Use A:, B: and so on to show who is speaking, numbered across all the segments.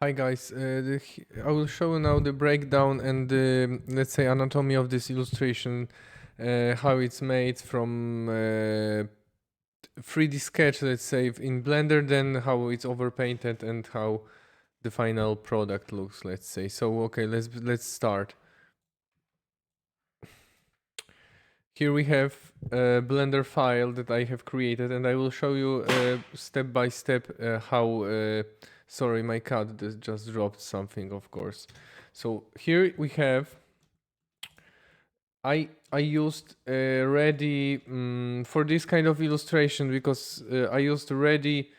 A: Hi guys, I will show you now the breakdown and the, let's say, anatomy of this illustration, how it's made from 3D sketch, let's say, in Blender, then how it's overpainted and how the final product looks, let's say. So okay, let's start. Here we have a Blender file that I have created, and I will show you step by step how. Sorry, my cat just dropped something, of course. So here we have. I used ready for this kind of illustration because I used ready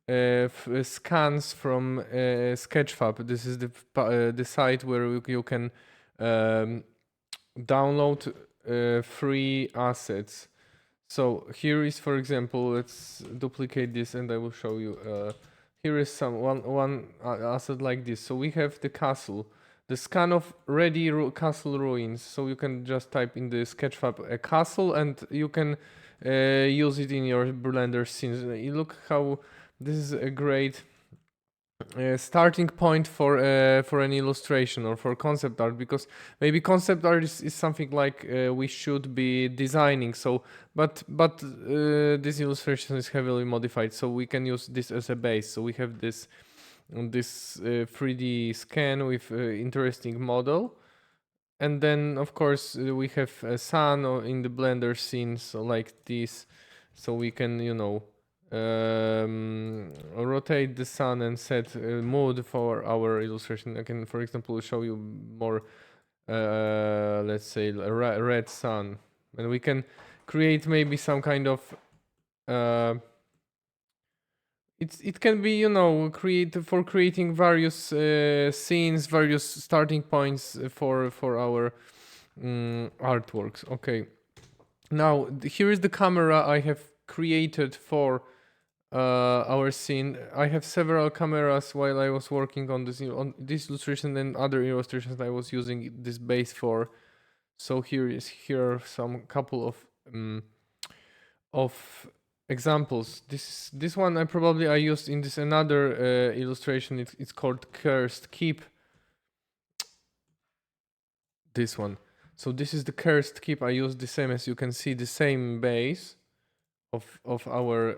A: scans from Sketchfab. This is the site where you can um, download free assets. So here is, for example, let's duplicate this and I will show you. Here is one asset like this. So we have the castle, the scan of ready castle ruins. So you can just type in the Sketchfab a castle and you can use it in your Blender scenes. You look how this is a great starting point for an illustration or for concept art, because maybe concept art is something like we should be designing. So but this illustration is heavily modified, so we can use this as a base. So we have this 3D scan with interesting model, and then of course we have a sun in the Blender scene, so like this. So we can, you know, rotate the sun and set mood for our illustration. I can, for example, show you more, let's say, a red sun, and we can create maybe some kind of it can be, you know, creating various scenes, various starting points for our artworks. Okay, now here is the camera I have created for our scene. I have several cameras while I was working on this illustration and other illustrations I was using this base for. So here are some couple of examples. This one I used in this another illustration. It's called Cursed Keep. This one. So this is the Cursed Keep. I used the same, as you can see, the same base of our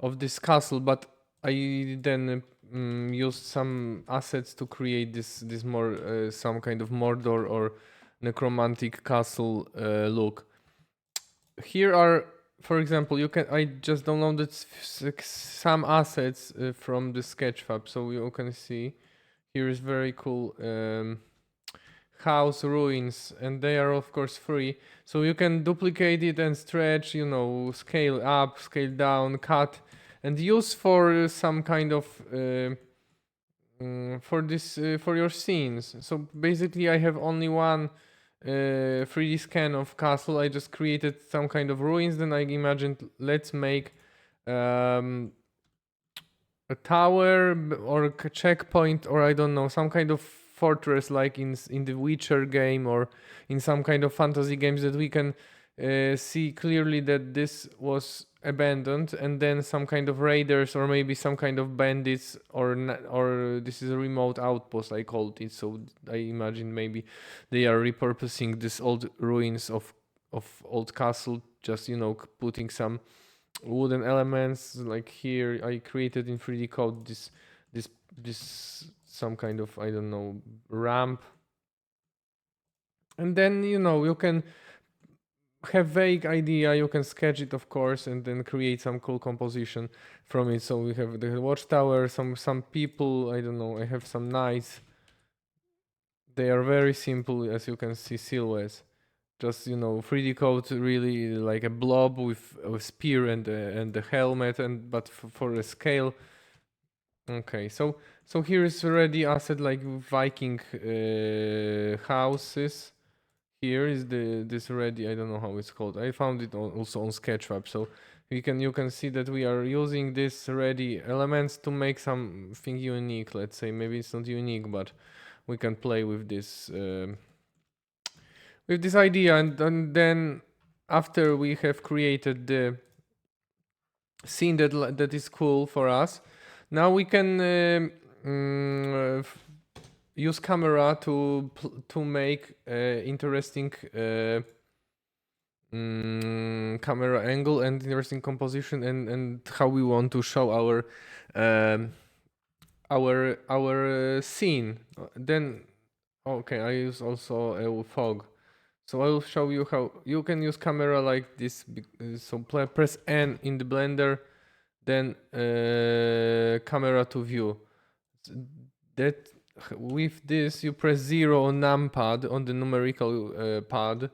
A: of this castle, but I then used some assets to create this more some kind of Mordor or necromantic castle look. Here are, for example, I just downloaded some assets from the Sketchfab, so you can see here is very cool house ruins, and they are of course free, so you can duplicate it and stretch, you know, scale up, scale down, cut, and use for some kind of for your scenes. So basically I have only one 3D scan of castle. I just created some kind of ruins, then I imagined, let's make a tower or a checkpoint, or I don't know, some kind of fortress like in the Witcher game or in some kind of fantasy games, that we can see clearly that this was abandoned, and then some kind of raiders or maybe some kind of bandits, or this is a remote outpost, I called it. So I imagine maybe they are repurposing this old ruins of old castle, just, you know, putting some wooden elements. Like here I created in 3D code this some kind of, I don't know, ramp, and then, you know, you can have vague idea, you can sketch it of course, and then create some cool composition from it. So we have the watchtower, some people, I don't know, I have some knights. They are very simple, as you can see, silhouettes, just, you know, 3D code, really like a blob with a spear and the helmet, and but for a scale. Okay, so here is already asset like Viking houses. Here is this already, I don't know how it's called. I found it also on Sketchfab. So you can see that we are using this ready elements to make something unique. Let's say maybe it's not unique, but we can play with this idea, and then after we have created the scene that is cool for us, Now we can use camera to make interesting camera angle and interesting composition, and how we want to show um, our scene. Then okay, I use also a fog. So I will show you how you can use camera like this. So press N in the Blender, then camera to view. That with this you press 0 on numpad on the numerical pad,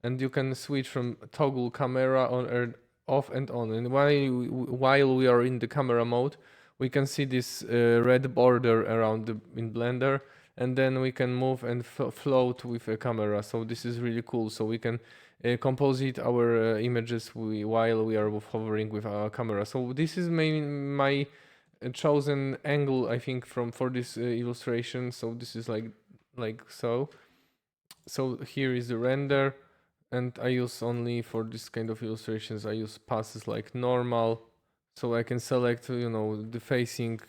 A: and you can switch from toggle camera on or off and on. And while we are in the camera mode, we can see this red border around in Blender, and then we can move and float with a camera. So this is really cool. So we can composite our images while we are hovering with our camera. So this is my chosen angle, I think, for this illustration. So this is like so. So here is the render, and I use only for this kind of illustrations, I use passes like normal, so I can select, you know, the facing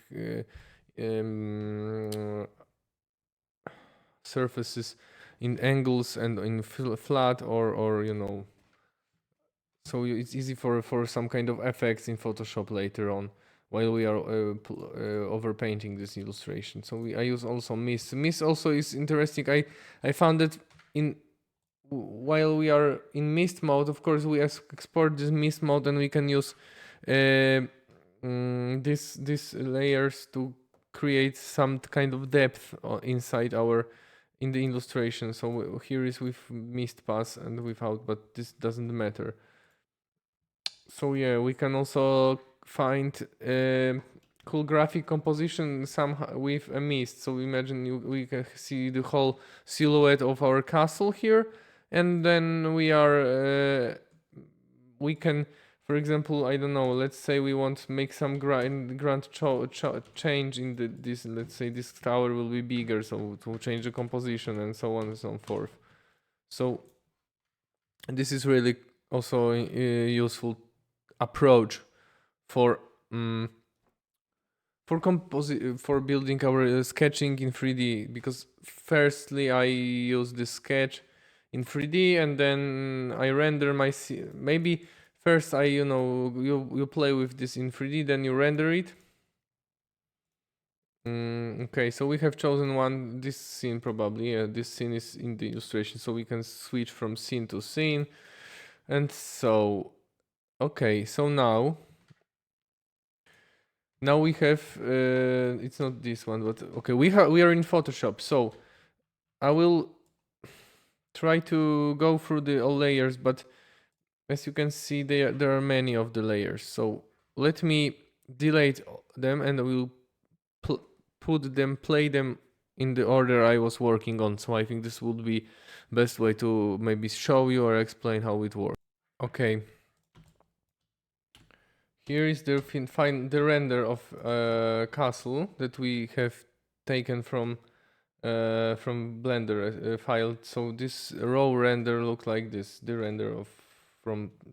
A: surfaces in angles and in flat or you know, so it's easy for some kind of effects in Photoshop later on while we are overpainting this illustration. So I use also mist. Mist also is interesting. I found that in while we are in mist mode, of course, we export this mist mode, and we can use these layers to create some kind of depth inside in the illustration. So here is with mist pass and without, but this doesn't matter. So yeah, we can also find cool graphic composition somehow with a mist. So imagine we can see the whole silhouette of our castle here, and then we can, for example, I don't know, let's say we want to make some grand change in this. Let's say this tower will be bigger, so to change the composition and so on and so forth. So this is really also a useful approach for for building our sketching in 3D, because firstly I use the sketch in 3D and then I render my maybe first I you play with this in 3D, then you render it. Okay, so we have chosen this scene probably. Yeah, this scene is in the illustration, so we can switch from scene to scene. And so, okay, so now we have it's not this one, but okay, we are in Photoshop. So I will try to go through all layers, but as you can see, there are many of the layers. So let me delete them, and I will play them in the order I was working on. So I think this would be best way to maybe show you or explain how it works. Okay. Here is the render of castle that we have taken from Blender file. So this raw render looks like this. The render of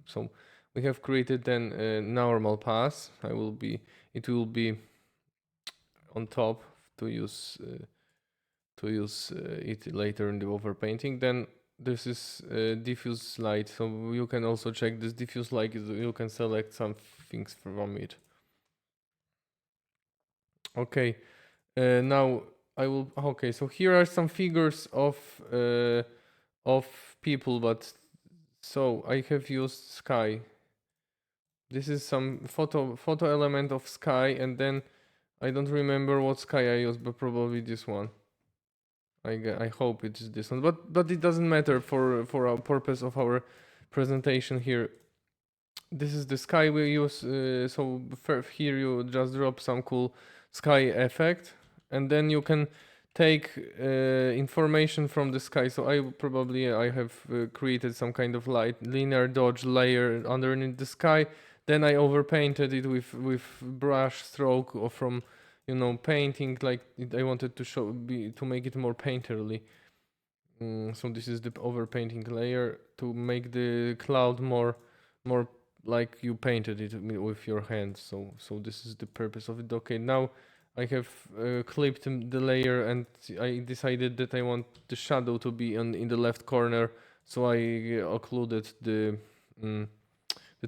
A: so we have created then a normal pass. It will be on top to use it later in the overpainting. Then this is diffuse light, so you can also check this diffuse light. You can select some things from it. Okay, now I will. Okay, so here are some figures of people, but so I have used sky. This is some photo element of sky, and then I don't remember what sky I used, but probably this one. I hope it's this one, but it doesn't matter for our purpose of our presentation here. This is the sky we use. So here you just drop some cool sky effect, and then you can take information from the sky. So I have created some kind of linear dodge layer underneath the sky. Then I overpainted it with brush stroke or from painting like I wanted to make it more painterly. So this is the overpainting layer to make the cloud more like you painted it with your hand. So this is the purpose of it. Okay, now I have clipped the layer, and I decided that I want the shadow to be in the left corner. So I occluded the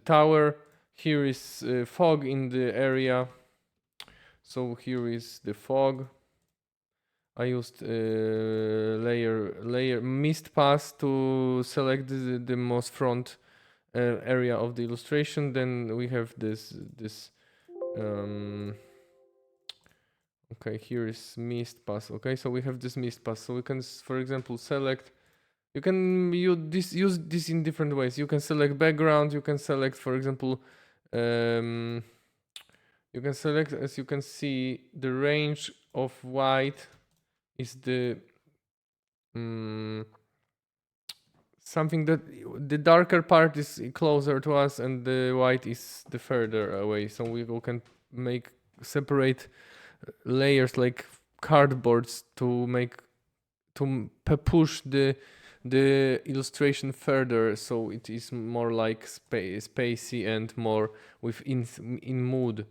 A: tower. Here is fog in the area. So here is the fog. I used layer mist pass to select the most front area of the illustration. Then we have this okay, here is mist pass. Okay, so we have this mist pass. So we can, for example, select. You can use this in different ways. You can select background. You can select, for example, you can select, as you can see, the range of white is the something that the darker part is closer to us and the white is the further away. So we can make separate layers like cardboards to make push the illustration further, so it is more like spacey and more in mood.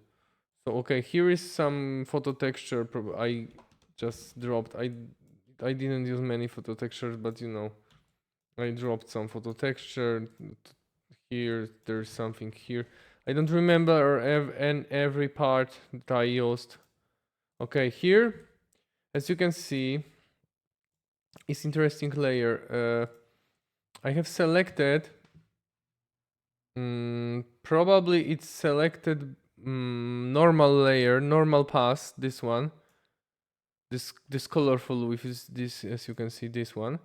A: So okay, here is some photo texture. I just dropped. I didn't use many photo textures, but you know, I dropped some photo texture here. There's something here. I don't remember every part that I used. Okay, here, as you can see, is interesting layer. I have selected. Probably it's selected normal layer, normal pass. This one. This colorful with this, as you can see, this one,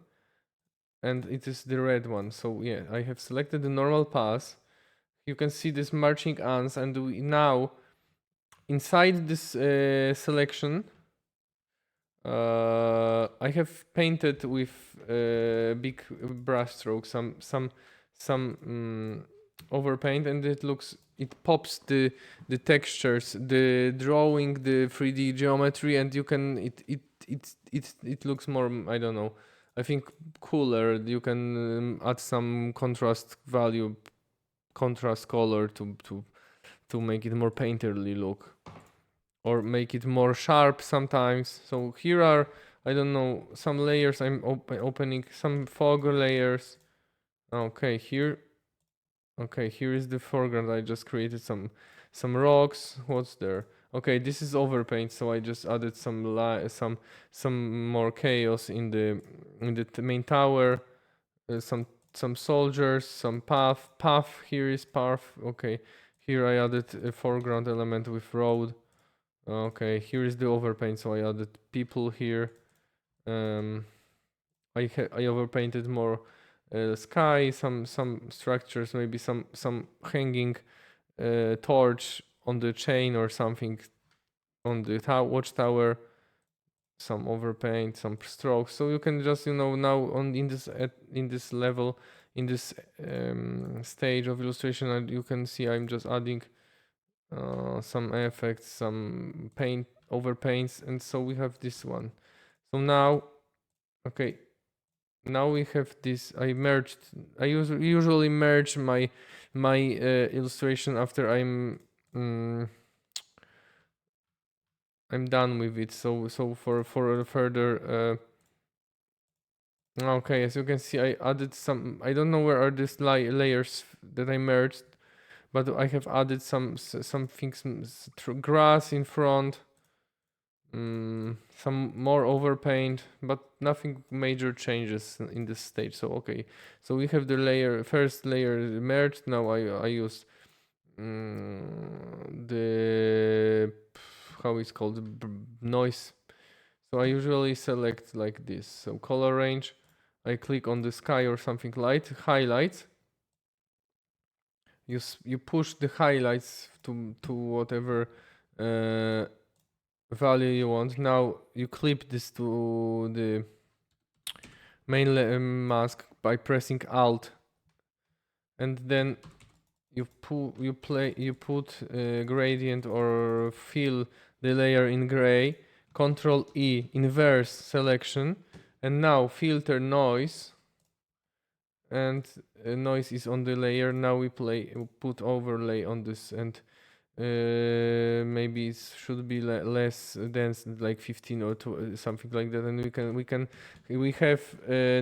A: and it is the red one. So yeah, I have selected the normal pass. You can see this marching ants, and we now inside this selection. I have painted with big brush strokes some overpaint, and it pops the textures, the drawing, the 3D geometry, and you can it looks more, I don't know, I think cooler. You can add some contrast value, contrast color to make it more painterly look, or make it more sharp sometimes. So here are, I don't know, some layers. I'm opening some fog layers. Okay, here is the foreground. I just created some rocks. What's there? Okay, this is overpaint, so I just added some more chaos in the main tower. Some soldiers, some path. Here is path. Okay, here I added a foreground element with road. Okay, here is the overpaint, so I added people here. I overpainted more sky, some structures, maybe some hanging torch on the chain or something on the watchtower. Some overpaint, some strokes. So you can just, you know, now in this level, in this stage of illustration, you can see I'm just adding some effects, some paint overpaints, and so we have this one. So now, okay, now we have this. I usually merge my illustration after I'm done with it. So for further. Okay, as you can see, I added some. I don't know where are these layers that I merged, but I have added some things, grass in front, some more overpaint, but nothing major changes in this stage. So okay, so we have the first layer merged. Now I use the how it's called, noise. So I usually select like this. So color range, I click on the sky or something light, highlights. You push the highlights to whatever value you want. Now you clip this to the main mask by pressing Alt, and then you put gradient or fill the layer in gray. Control E, inverse selection, and now filter noise. and noise is on the layer. Now we put overlay on this, and maybe it should be less dense, like 15 or something like that, and we have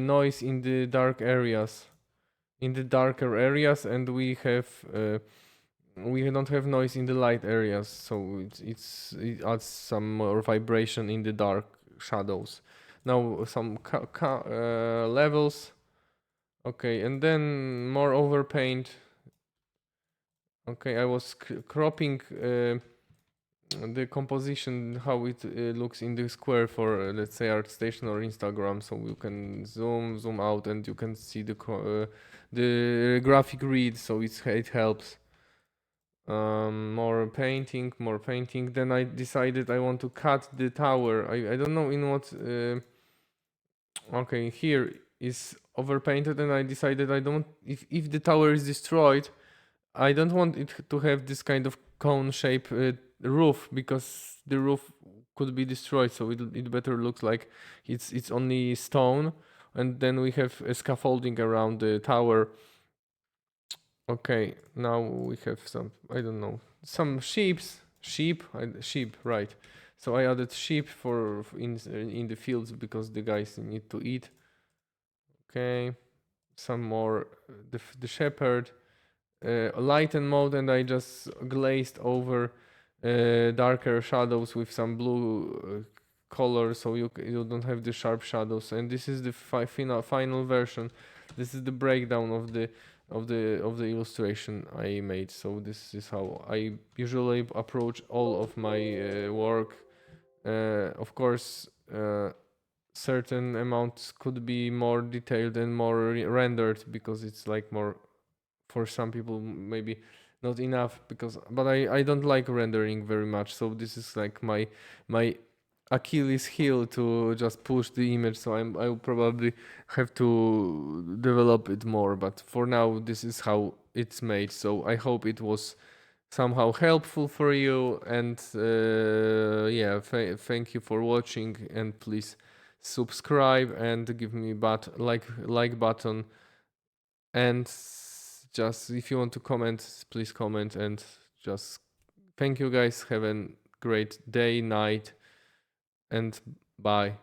A: noise in the dark areas, in the darker areas, and we don't have noise in the light areas, so it adds some more vibration in the dark shadows. Now some levels. Okay, and then more overpaint. Okay, I was cropping the composition, how it looks in the square for let's say ArtStation or Instagram, so you can zoom out and you can see the graphic read, so it helps. More painting. Then I decided I want to cut the tower. I don't know in what. Okay, here is overpainted, and I decided I don't. If the tower is destroyed, I don't want it to have this kind of cone shape roof, because the roof could be destroyed. So it better looks like it's only stone, and then we have a scaffolding around the tower. Okay, now we have some, I don't know, some sheep, right. So I added sheep in the fields because the guys need to eat. Okay, some more the shepherd, lighten mode, and I just glazed over darker shadows with some blue color, so you don't have the sharp shadows. And this is the final version. This is the breakdown of the illustration I made. So this is how I usually approach all of my work. Of course, certain amounts could be more detailed and more rendered, because it's like more, for some people maybe not enough, because but I don't like rendering very much, so this is like my Achilles heel to just push the image. So I will probably have to develop it more, but for now this is how it's made. So I hope it was somehow helpful for you, and yeah, thank you for watching, and please subscribe and give me like button, and just if you want to comment, please comment, and just thank you guys. Have a great day, night, and bye.